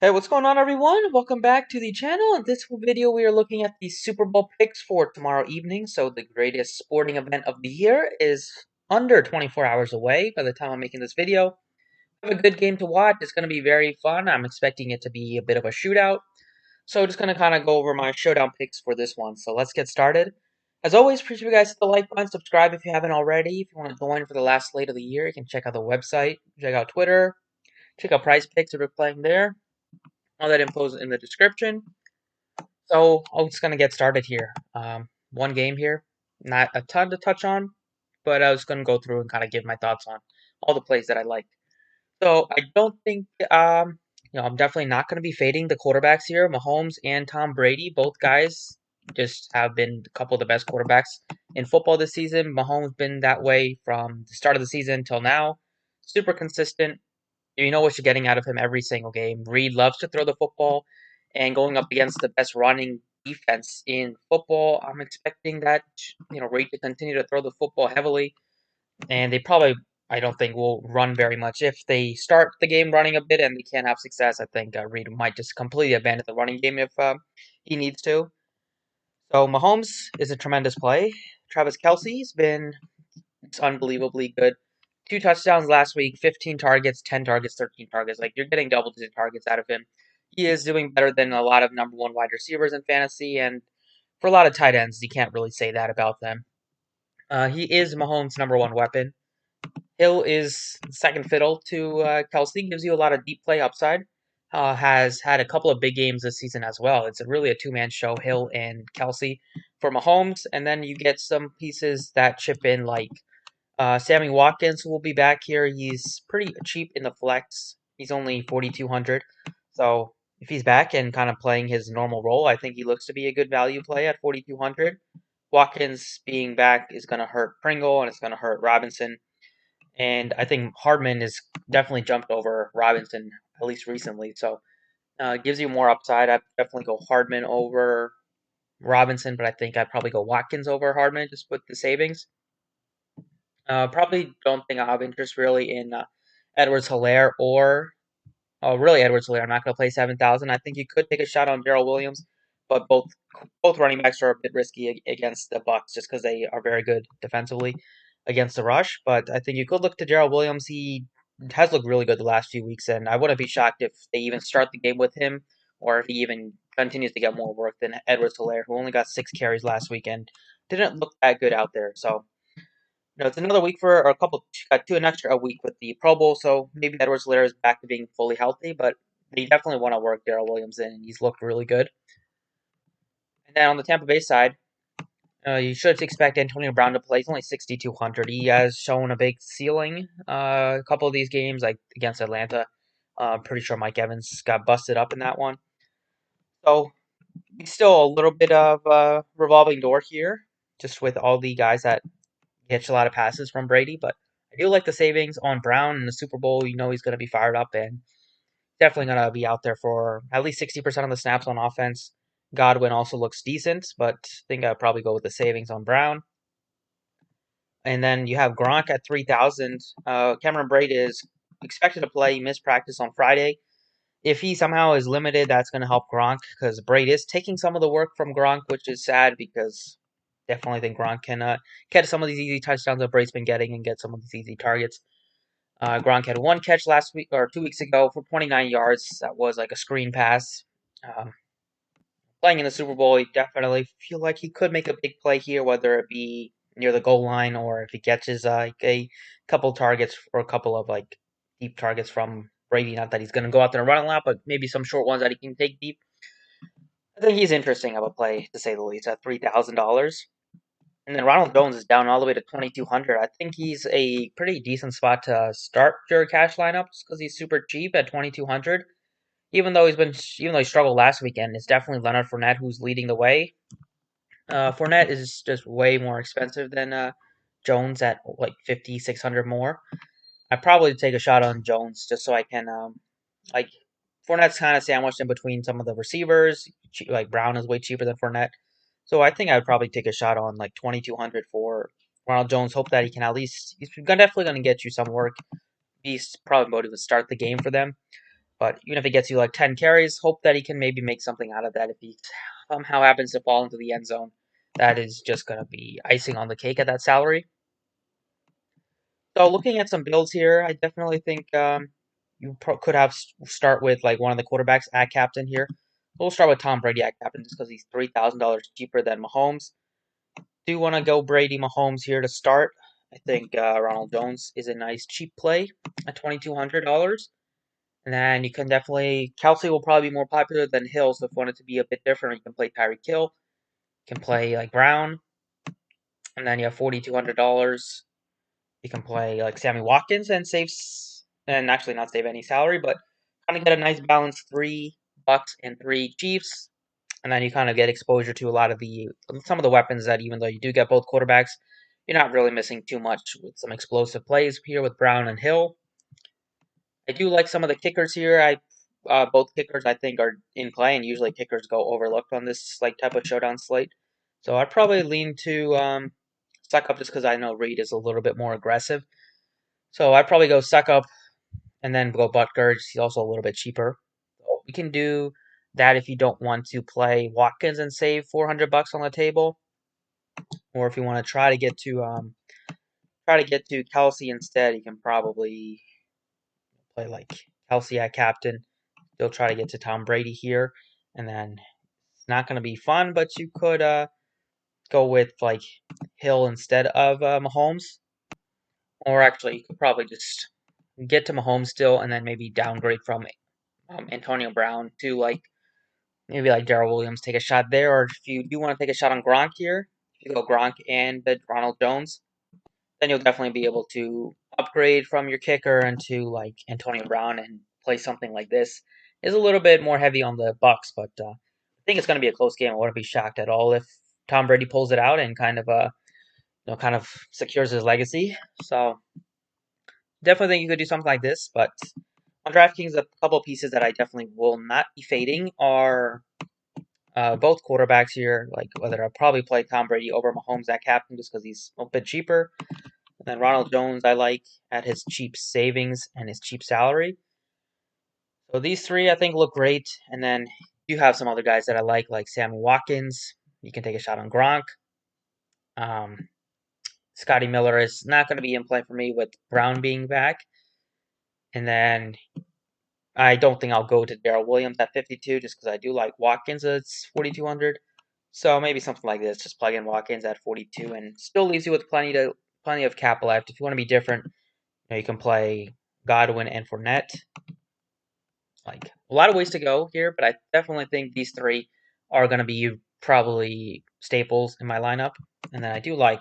Hey, what's going on, everyone? Welcome back to the channel. In this video, we are looking at the Super Bowl picks for tomorrow evening. So the greatest sporting event of the year is under 24 hours away by the time I'm making this video. Have a good game to watch. It's going to be very fun. I'm expecting it to be a bit of a shootout. So just going to kind of go over my showdown picks for this one. So let's get started. As always, appreciate you guys hit the like button, subscribe if you haven't already. If you want to join for the last slate of the year, you can check out the website, check out Twitter, check out Prize Picks if we're playing there. All that info is in the description. So I'm just gonna get started here. One game here, not a ton to touch on, but I was gonna go through and kind of give my thoughts on all the plays that I liked. So I don't think I'm definitely not gonna be fading the quarterbacks here. Mahomes and Tom Brady, both guys just have been a couple of the best quarterbacks in football this season. Mahomes been that way from the start of the season till now. Super consistent. You know what you're getting out of him every single game. Reed loves to throw the football, and going up against the best running defense in football, I'm expecting that Reed to continue to throw the football heavily, and they probably I don't think will run very much. If they start the game running a bit and they can't have success, I think Reed might just completely abandon the running game if he needs to. So Mahomes is a tremendous play. Travis Kelsey's been unbelievably good. 2 touchdowns last week, 15 targets, 10 targets, 13 targets. Like, you're getting double-digit targets out of him. He is doing better than a lot of number one wide receivers in fantasy, and for a lot of tight ends, you can't really say that about them. He is Mahomes' number one weapon. Hill is second fiddle to Kelsey, gives you a lot of deep play upside. Has had a couple of big games this season as well. It's really a two-man show, Hill and Kelsey for Mahomes, and then you get some pieces that chip in like Sammy Watkins will be back here. He's pretty cheap in the flex. He's only 4,200. So if he's back and kind of playing his normal role, I think he looks to be a good value play at 4,200. Watkins being back is going to hurt Pringle and it's going to hurt Robinson. And I think Hardman is definitely jumped over Robinson, at least recently. So it gives you more upside. I'd definitely go Hardman over Robinson, but I think I'd probably go Watkins over Hardman just with the savings. Probably don't think I have interest really in Edwards-Helaire or really Edwards-Helaire. I'm not going to play 7,000. I think you could take a shot on Darrell Williams, but both running backs are a bit risky against the Bucks just because they are very good defensively against the rush. But I think you could look to Darrell Williams. He has looked really good the last few weeks, and I wouldn't be shocked if they even start the game with him or if he even continues to get more work than Edwards-Helaire, who only got 6 carries last weekend. Didn't look that good out there, so it's another week for or a couple, got two an extra a week with the Pro Bowl, so maybe Edwards-Helaire is back to being fully healthy, but they definitely want to work Darrell Williams in, and he's looked really good. And then on the Tampa Bay side, you should expect Antonio Brown to play. He's only 6,200. He has shown a big ceiling a couple of these games, like against Atlanta. I'm pretty sure Mike Evans got busted up in that one. So he's still a little bit of a revolving door here, just with all the guys that catch a lot of passes from Brady, but I do like the savings on Brown in the Super Bowl. You know he's going to be fired up and definitely going to be out there for at least 60% of the snaps on offense. Godwin also looks decent, but I think I'd probably go with the savings on Brown. And then you have Gronk at 3,000. Cameron Brate is expected to play. He missed practice on Friday. If he somehow is limited, that's going to help Gronk because Brate is taking some of the work from Gronk, which is sad because definitely think Gronk can catch some of these easy touchdowns that Brate's been getting and get some of these easy targets. Gronk had one catch last week or 2 weeks ago for 29 yards. That was like a screen pass. Um, Playing in the Super Bowl, he definitely feel like he could make a big play here, whether it be near the goal line or if he catches like a couple targets or a couple of like deep targets from Brady. Not that he's going to go out there and run a lot, but maybe some short ones that he can take deep. I think he's interesting of a play to say the least at $3,000. And then Ronald Jones is down all the way to 2,200. I think he's a pretty decent spot to start your cash lineups because he's super cheap at 2,200. Even though he struggled last weekend, it's definitely Leonard Fournette who's leading the way. Fournette is just way more expensive than Jones at like 5,600 more. I'd probably take a shot on Jones just so I can like Fournette's kind of sandwiched in between some of the receivers. Like Brown is way cheaper than Fournette. So I think I would probably take a shot on like 2,200 for Ronald Jones. Hope that he can at least, he's definitely going to get you some work. He's probably going to start the game for them. But even if it gets you like 10 carries, hope that he can maybe make something out of that. If he somehow happens to fall into the end zone, that is just going to be icing on the cake at that salary. So looking at some builds here, I definitely think you could have start with like one of the quarterbacks at captain here. We'll start with Tom Brady at captain just because he's $3,000 cheaper than Mahomes. Do want to go Brady Mahomes here to start. I think Ronald Jones is a nice cheap play at $2,200. And then you can definitely Kelsey will probably be more popular than Hill, so if you want it to be a bit different, you can play Tyreek Hill. You can play like Brown, and then you have $4,200. You can play like Sammy Watkins and and actually not save any salary, but kind of get a nice balance, $3 and 3 Chiefs, and then you kind of get exposure to a lot of some of the weapons that even though you do get both quarterbacks, you're not really missing too much with some explosive plays here with Brown and Hill. I do like some of the kickers here. Both kickers I think are in play, and usually kickers go overlooked on this like type of showdown slate. So I'd probably lean to suck up just because I know Reed is a little bit more aggressive. So I'd probably go suck up and then go Butker. He's also a little bit cheaper. So we can do that if you don't want to play Watkins and save $400 on the table, or if you want to try to get to Kelsey instead, you can probably play like Kelsey at captain. They'll try to get to Tom Brady here, and then it's not going to be fun, but you could go with like Hill instead of Mahomes, or actually you could probably just get to Mahomes still, and then maybe downgrade from Antonio Brown to like maybe like Darrell Williams, take a shot there, or if you do want to take a shot on Gronk here, if you go Gronk and Ronald Jones, then you'll definitely be able to upgrade from your kicker into like Antonio Brown and play something like this. Is a little bit more heavy on the Bucks, but I think it's going to be a close game. I wouldn't be shocked at all if Tom Brady pulls it out and kind of secures his legacy. So definitely think you could do something like this. But on DraftKings, a couple of pieces that I definitely will not be fading are both quarterbacks here. Like whether I'll probably play Tom Brady over Mahomes at captain just because he's a bit cheaper. And then Ronald Jones, I like at his cheap savings and his cheap salary. So these three, I think, look great. And then you have some other guys that I like Sammy Watkins. You can take a shot on Gronk. Um, Scotty Miller is not going to be in play for me with Brown being back. And then I don't think I'll go to Darrell Williams at 52 just because I do like Watkins. It's 4,200. So maybe something like this. Just plug in Watkins at 42 and still leaves you with plenty of cap left. If you want to be different, you can play Godwin and Fournette. Like a lot of ways to go here, but I definitely think these three are going to be probably staples in my lineup. And then I do like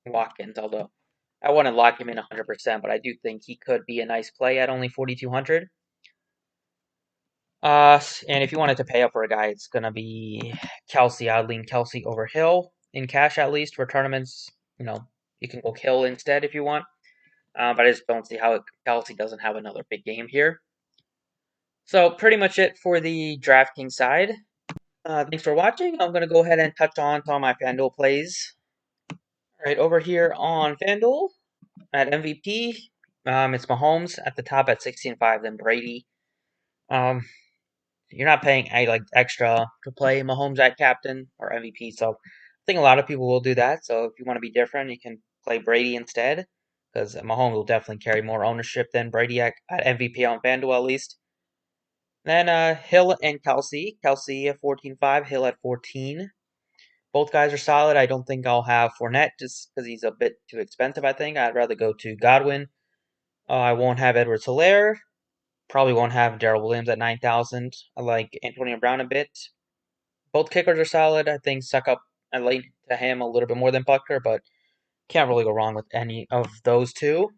Watkins, although I want to lock him in 100%, but I do think he could be a nice play at only 4,200. And if you wanted to pay up for a guy, it's going to be Kelsey. I'd lean Kelsey over Hill in cash at least for tournaments. You can go Hill instead if you want. But I just don't see how Kelsey doesn't have another big game here. So pretty much it for the DraftKings side. Thanks for watching. I'm going to go ahead and touch on some of my Fanduel plays. All right, over here on Fanduel at MVP, it's Mahomes at the top at 16.5, then Brady. Um, you're not paying like extra to play Mahomes at captain or MVP, so I think a lot of people will do that. So if you want to be different, you can play Brady instead, because Mahomes will definitely carry more ownership than Brady at MVP on Fanduel at least. Then Hill and Kelsey. Kelsey at 14.5, Hill at 14. Both guys are solid. I don't think I'll have Fournette just because he's a bit too expensive, I think. I'd rather go to Godwin. I won't have Edwards-Helaire. Probably won't have Darrell Williams at 9,000. I like Antonio Brown a bit. Both kickers are solid. I think suck up and lean to him a little bit more than Butker, but can't really go wrong with any of those two.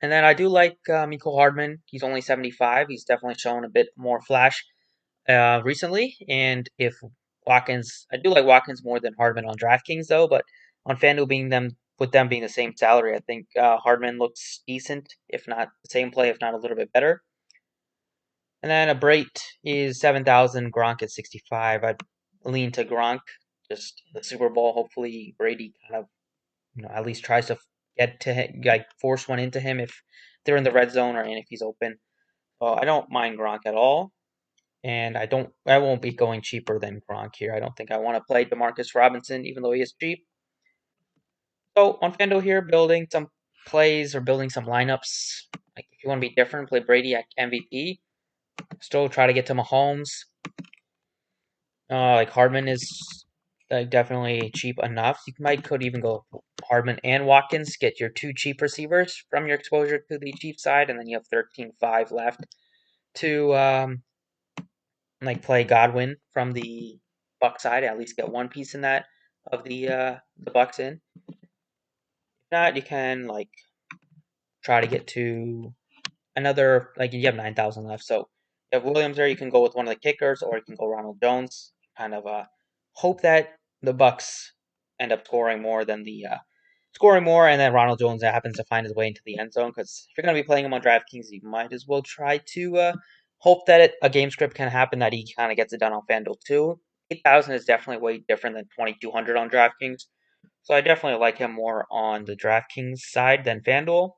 And then I do like Mecole Hardman. He's only 75. He's definitely shown a bit more flash recently. And if Watkins, I do like Watkins more than Hardman on DraftKings though, but on FanDuel with them being the same salary, I think Hardman looks decent, if not the same play, if not a little bit better. And then a Brait is 7,000, Gronk is 65. I'd lean to Gronk, just the Super Bowl. Hopefully Brady kind of, at least tries to get to him, like force one into him if they're in the red zone or if he's open. I don't mind Gronk at all. And I won't be going cheaper than Gronk here. I don't think I want to play Demarcus Robinson, even though he is cheap. So on Fanduel here, building some plays or building some lineups. Like if you want to be different, play Brady at MVP. Still try to get to Mahomes. Like Hardman is definitely cheap enough. You could even go Hardman and Watkins. Get your two cheap receivers from your exposure to the cheap side, and then you have 13.5 left to like play Godwin from the Buck side. At least get one piece in that of the Bucks in. If not, you can like try to get to another, like you have 9,000 left. So you have Williams there. You can go with one of the kickers, or you can go Ronald Jones. Kind of hope that the Bucks end up scoring more, and then Ronald Jones happens to find his way into the end zone. Because if you're going to be playing him on DraftKings, you might as well try to hope that a game script can happen that he kind of gets it done on FanDuel too. 8,000 is definitely way different than 2,200 on DraftKings. So I definitely like him more on the DraftKings side than FanDuel.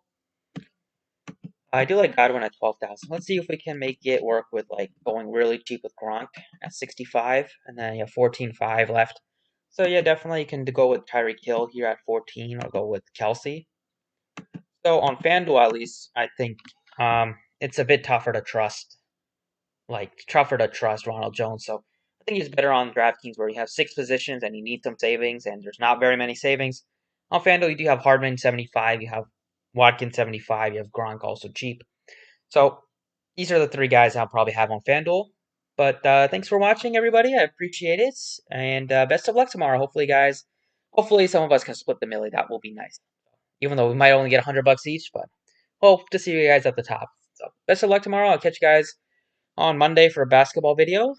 I do like Godwin at 12,000. Let's see if we can make it work with like going really cheap with Gronk at 65, and then you have 14.5 left. So yeah, definitely you can go with Tyreek Hill here at 14, or go with Kelsey. So on FanDuel at least, I think it's a bit tougher to trust, Ronald Jones. So I think he's better on DraftKings where you have 6 positions and you need some savings, and there's not very many savings. On FanDuel, you do have Hardman 75, you have Watkins 75, you have Gronk also cheap. So these are the 3 guys I'll probably have on FanDuel. But thanks for watching, everybody. I appreciate it, and best of luck tomorrow. Hopefully some of us can split the millie. That will be nice. Even though we might only get $100 each, but hope to see you guys at the top. So best of luck tomorrow. I'll catch you guys on Monday for a basketball video.